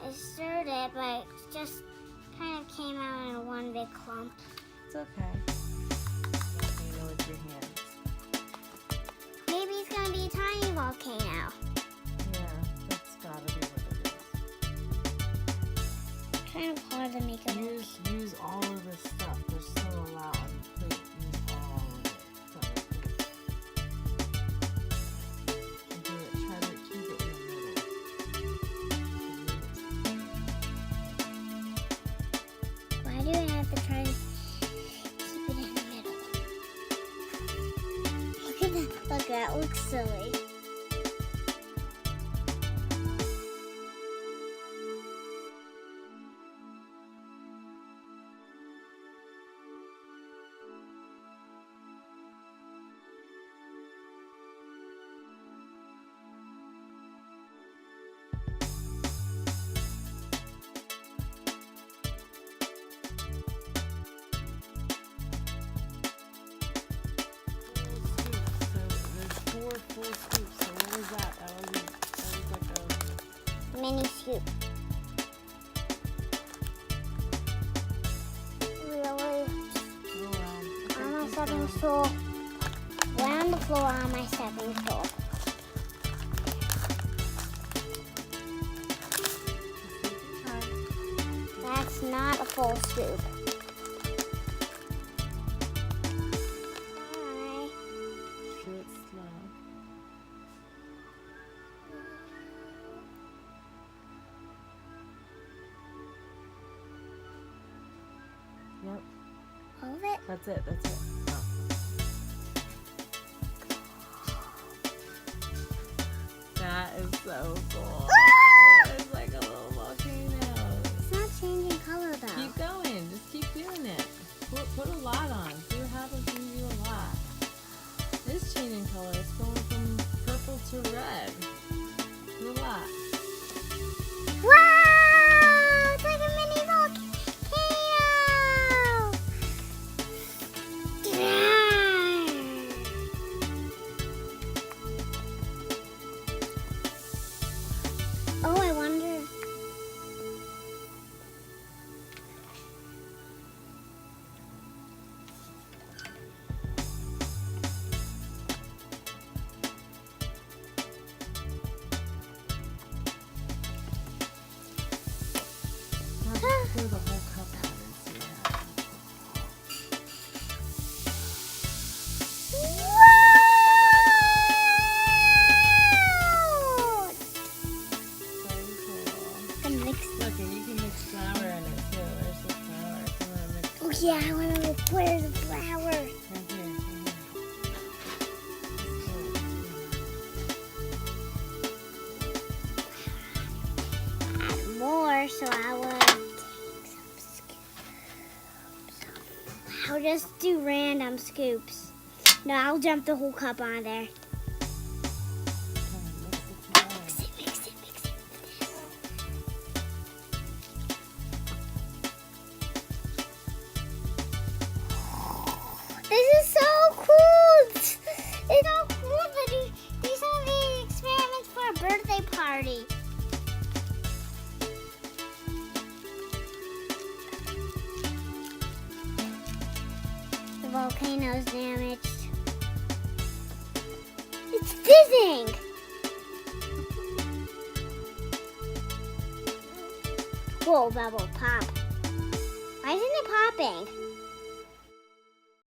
I stirred it, but it just kind of came out in one big clump. It's okay. Volcano with your hands. Maybe it's going to be a tiny volcano. Yeah, that's gotta be what it is. Kind of hard to make it. Use all of this stuff. There's still a lot on the plate. Use all of it. Try to keep it in the middle. Why do I have to try to keep it in the middle? Look at that. Look, that looks silly. Full scoop. So what was that? That was like a Mini scoop. Really? go around. On my stepping stool. Lay on the floor on my stepping stool. That's not a full scoop. Bye. Do it slow. Yep. All of it? That's it. That's it. Oh. That is so cool. It's like a little volcano. It's not changing color though. Keep going. Just keep doing it. Put a lot on. See what happens when you do a lot. It's changing color. It's going from purple to red. Do a lot. Wow! It's like a mini volcano! Oh, I wonder. Pour the whole cup out and see what happens. Very cool. Gonna mix. Look, and you can mix flour in it too. There's the flour. If you want to mix Oh yeah, I want to pour the flour. right here. Add more, so I would take some scoops. I'll just do random scoops. No, I'll dump the whole cup on there. Mix it, mix it, mix it. This is so cool. It's so cool that these are the experiments for a birthday party. The volcano's damaged. It's fizzing! Whoa, bubble pop. Why isn't it popping?